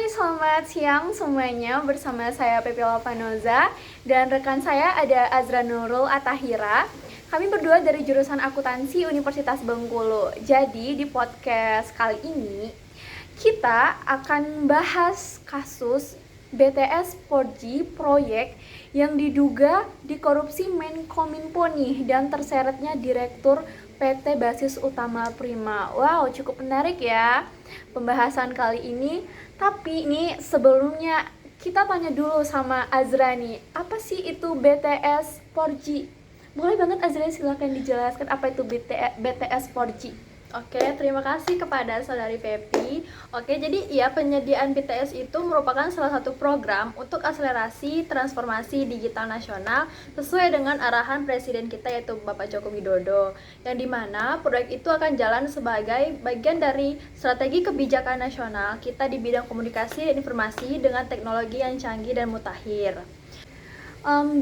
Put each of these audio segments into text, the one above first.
Selamat siang semuanya, bersama saya Pepi Lavanoza dan rekan saya ada Azra Nurul Atahira. Kami berdua dari jurusan akuntansi Universitas Bengkulu. Jadi di podcast kali ini kita akan bahas kasus BTS 4G proyek yang diduga dikorupsi Menkominfo nih dan terseretnya Direktur PT Basis Utama Prima. Wow, cukup menarik ya pembahasan kali ini. Tapi nih sebelumnya kita tanya dulu sama Azra nih, apa sih itu BTS 4G? Boleh banget Azra, silakan dijelaskan apa itu BTS 4G. Oke, terima kasih kepada Saudari Pepi. Oke, jadi ya penyediaan BTS itu merupakan salah satu program untuk akselerasi transformasi digital nasional sesuai dengan arahan Presiden kita yaitu Bapak Joko Widodo. Yang dimana proyek itu akan jalan sebagai bagian dari strategi kebijakan nasional kita di bidang komunikasi dan informasi dengan teknologi yang canggih dan mutakhir.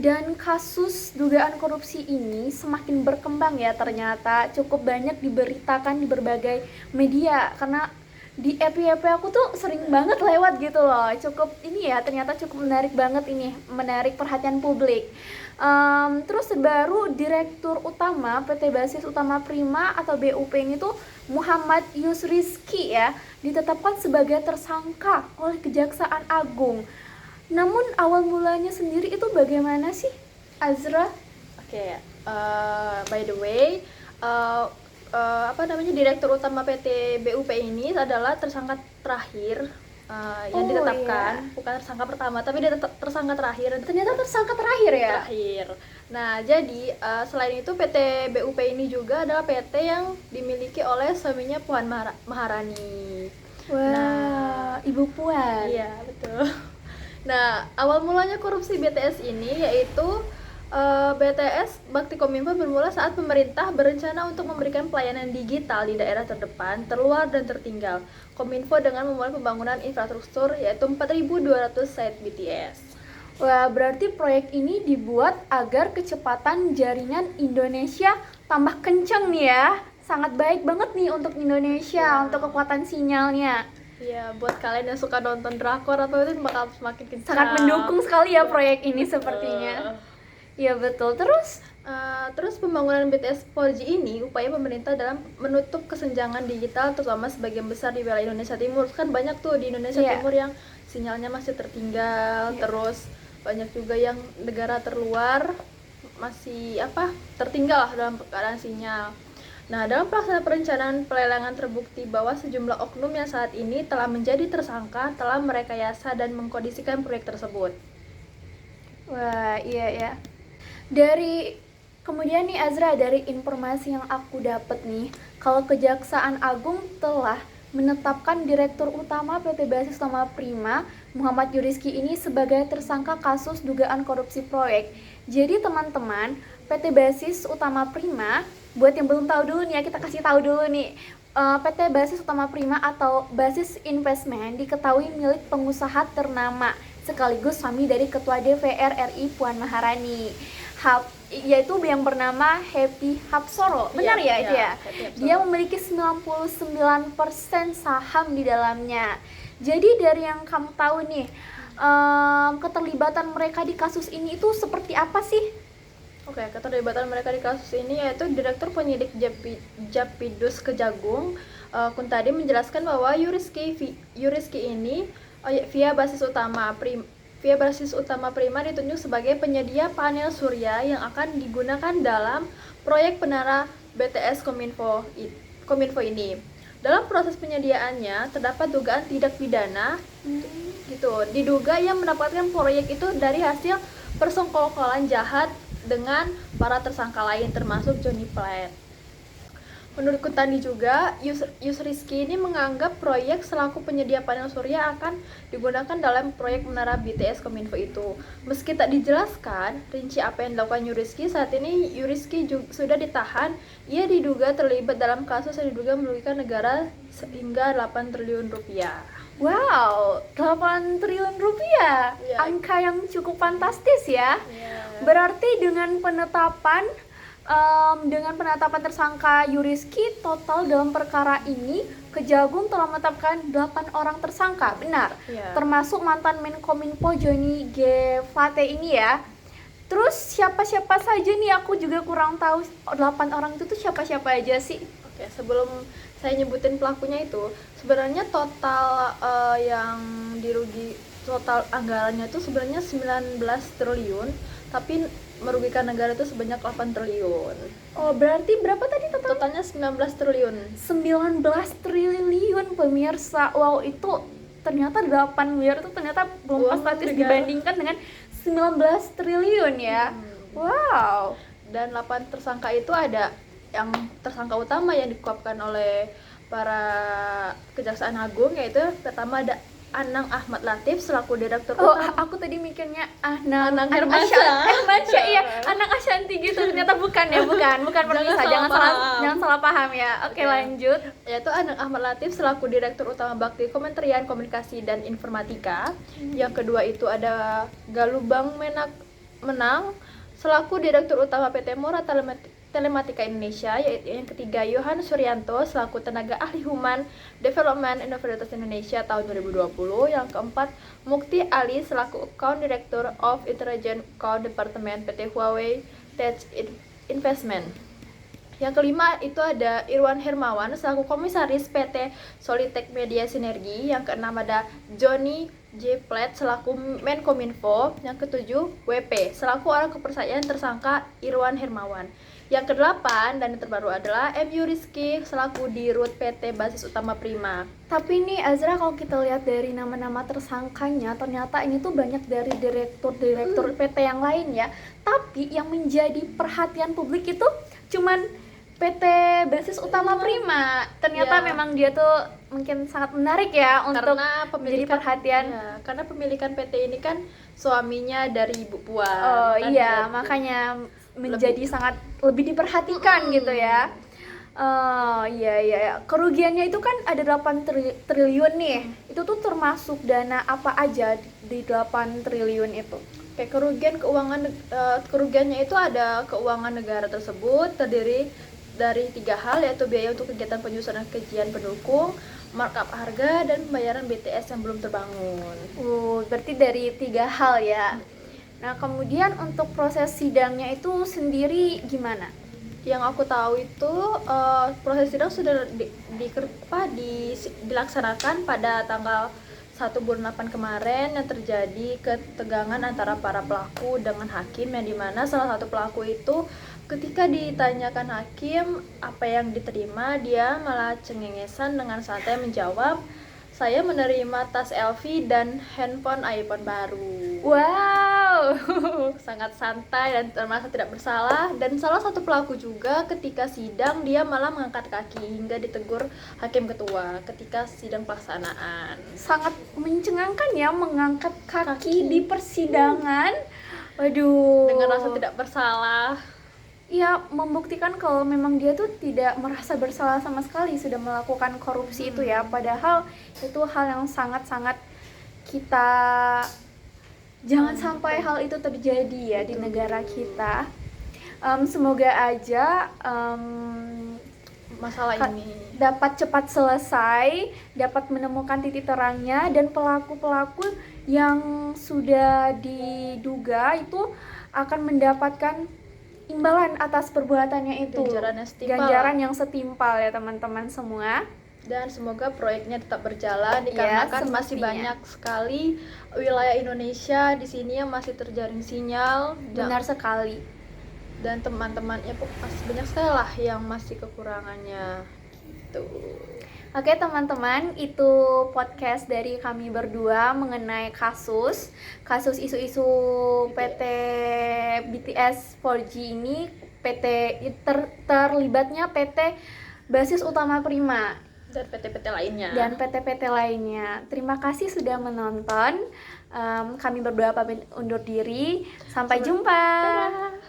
Dan kasus dugaan korupsi ini semakin berkembang ya, ternyata cukup banyak diberitakan di berbagai media karena di FYP aku tuh sering banget lewat gitu loh. Cukup ini ya, ternyata cukup menarik banget ini, menarik perhatian publik. Terus baru Direktur Utama PT Basis Utama Prima atau BUP ini tuh Muhammad Yusrizky ya ditetapkan sebagai tersangka oleh Kejaksaan Agung. Namun awal mulanya sendiri itu bagaimana sih, Azra? Oke, by the way, Direktur Utama PT BUP ini adalah tersangka terakhir yang ditetapkan, bukan tersangka pertama, tapi dia tersangka terakhir. Ternyata tersangka terakhir ya? Terakhir. Nah, jadi selain itu PT BUP ini juga adalah PT yang dimiliki oleh suaminya Puan Maharani. Wah, Ibu Puan. Iya, betul. Nah, awal mulanya korupsi BTS ini yaitu BTS Bakti Kominfo bermula saat pemerintah berencana untuk memberikan pelayanan digital di daerah terdepan, terluar dan tertinggal. Kominfo dengan memulai pembangunan infrastruktur yaitu 4.200 site BTS. Wah, berarti proyek ini dibuat agar kecepatan jaringan Indonesia tambah kencang nih ya. Sangat baik banget nih untuk Indonesia, untuk kekuatan sinyalnya. Iya, buat kalian yang suka nonton drakor atau itu bakal semakin kencang. Sangat mendukung sekali ya proyek ini sepertinya. Iya betul. Terus pembangunan BTS 4G ini upaya pemerintah dalam menutup kesenjangan digital terutama sebagian besar di wilayah Indonesia Timur. Kan banyak tuh di Indonesia Timur yang sinyalnya masih tertinggal, terus banyak juga yang negara terluar masih tertinggal lah dalam keadaan sinyal. Nah, dalam pelaksanaan perencanaan pelelangan terbukti bahwa sejumlah oknum yang saat ini telah menjadi tersangka telah merekayasa dan mengkondisikan proyek tersebut. Wah, iya. Kemudian nih Azra, dari informasi yang aku dapat nih, kalau Kejaksaan Agung telah menetapkan Direktur Utama PT Basis Utama Prima, Muhammad Yusrizky ini sebagai tersangka kasus dugaan korupsi proyek. Jadi teman-teman, PT Basis Utama Prima, buat yang belum tahu dulu nih ya, kita kasih tahu dulu nih. PT Basis Utama Prima atau Basis Investment diketahui milik pengusaha ternama sekaligus suami dari Ketua DPR RI Puan Maharani, yaitu yang bernama Happy Hapsoro. Benar ya itu ya? Dia memiliki 99% saham di dalamnya. Jadi dari yang kamu tahu nih, keterlibatan mereka di kasus ini itu seperti apa sih? Oke, keterlibatan mereka di kasus ini yaitu Direktur Penyidik Japidus Kejagung Kuntadi menjelaskan bahwa Yusrizky ini via basis utama Prima ditunjuk sebagai penyedia panel surya yang akan digunakan dalam proyek menara BTS Kominfo ini. Dalam proses penyediaannya terdapat dugaan tindak pidana diduga yang mendapatkan proyek itu dari hasil persengkokolan jahat dengan para tersangka lain termasuk Johnny Plate. Menurut Kuntadi juga, Yusrizky ini menganggap proyek selaku penyedia panel surya akan digunakan dalam proyek menara BTS Kominfo itu. Meski tak dijelaskan rinci apa yang dilakukan Yusrizky, saat ini Yusrizky sudah ditahan. Ia diduga terlibat dalam kasus yang diduga merugikan negara hingga 8 triliun rupiah. Wow, 8 triliun rupiah, angka yang cukup fantastis ya. Berarti dengan penetapan Dengan penetapan tersangka Yuriski, total dalam perkara ini Kejagung telah menetapkan 8 orang tersangka, benar? Iya. Termasuk mantan Menkominfo Johnny G. Plate ini ya. Terus siapa-siapa saja nih, aku juga kurang tahu 8 orang itu tuh siapa-siapa aja sih? Oke, sebelum saya nyebutin pelakunya itu, sebenarnya total yang dirugi, total anggarannya itu sebenarnya 19 triliun, tapi merugikan negara itu sebanyak 8 triliun. Oh, berarti berapa tadi total? Totalnya 19 triliun. 19 triliun pemirsa. Wow, itu ternyata 8 miliar itu ternyata belum Uang fantastis negara. dibandingkan dengan 19 triliun ya. Wow. Dan 8 tersangka itu ada yang tersangka utama yang dikuapkan oleh para Kejaksaan Agung, yaitu pertama ada Anang Ahmad Latif selaku direktur Oh, utama. aku tadi mikirnya Anang Hermansyah. Hermansyah, iya, Anang Ashanti gitu. Ternyata bukan ya, bukan pemirsa. Jangan salah paham. Jangan salah paham ya. Oke, Oke. lanjut. Yaitu Anang Ahmad Latif selaku direktur utama Bakti Kementerian Komunikasi dan Informatika. Yang kedua itu ada Galubang Menang selaku direktur utama PT Mora Telematika Indonesia. Yaitu yang ketiga Yohan Suryanto selaku tenaga ahli Human Development Universitas Indonesia tahun 2020. Yang keempat Mukti Ali selaku Account Director of Intelligent Account Department PT Huawei Tech Investment. Yang kelima itu ada Irwan Hermawan selaku Komisaris PT Solitech Media Sinergi. Yang keenam ada Johnny J. Plate selaku Menkominfo. Yang ketujuh WP selaku orang kepercayaan tersangka Irwan Hermawan. Yang kedelapan dan yang terbaru adalah M. Yuriski selaku Dirut PT Basis Utama Prima. Tapi nih Azra, kalau kita lihat dari nama-nama tersangkanya, ternyata ini tuh banyak dari direktur-direktur PT yang lain ya. Tapi yang menjadi perhatian publik itu cuman PT Basis Utama Prima. Ternyata Ya. memang dia tuh mungkin sangat menarik ya untuk Karena menjadi perhatian. ya, karena pemilikan PT ini kan suaminya dari Ibu Puan. Oh Kan iya, dari- makanya menjadi sangat lebih diperhatikan gitu ya. Oh iya, kerugiannya itu kan ada 8 triliun nih. Itu tuh termasuk dana apa aja di 8 triliun itu? Oke, kerugiannya itu ada keuangan negara tersebut terdiri dari 3 hal, yaitu biaya untuk kegiatan penyusunan kajian pendukung, markup harga, dan pembayaran BTS yang belum terbangun. Berarti dari 3 hal ya. Nah, kemudian untuk proses sidangnya itu sendiri gimana? Yang aku tahu itu proses sidang sudah dilaksanakan pada tanggal 1 bulan 8 kemarin, yang terjadi ketegangan antara para pelaku dengan hakim, yang dimana salah satu pelaku itu ketika ditanyakan hakim apa yang diterima, dia malah cengengesan dengan santai menjawab, "Saya menerima tas LV dan handphone iPhone baru." Wow. Sangat santai dan merasa tidak bersalah. Dan salah satu pelaku juga ketika sidang dia malah mengangkat kaki hingga ditegur hakim ketua ketika sidang pelaksanaan. Sangat mencengangkan ya mengangkat kaki di persidangan. Waduh. Dengan rasa tidak bersalah. Iya, membuktikan kalau memang dia tuh tidak merasa bersalah sama sekali sudah melakukan korupsi itu ya. Padahal itu hal yang sangat-sangat kita jangan sampai hal itu terjadi ya di negara kita. Semoga aja Masalah ini dapat cepat selesai, dapat menemukan titik terangnya, dan pelaku-pelaku yang sudah diduga itu akan mendapatkan imbalan atas perbuatannya itu. Ganjaran yang setimpal ya teman-teman semua. Dan semoga proyeknya tetap berjalan dikarenakan masih semestinya. banyak sekali wilayah Indonesia di sini yang masih terjaring sinyal. Benar sekali. Dan teman-temannya masih banyak sekali lah yang masih kekurangannya gitu. Oke teman-teman, itu podcast dari kami berdua mengenai kasus isu-isu PT BTS 4G ini, terlibatnya PT Basis Utama Prima Dan PT-PT lainnya. dan PT-PT lainnya. Terima kasih sudah menonton. Kami berdua pamit undur diri. Sampai jumpa. Dadah.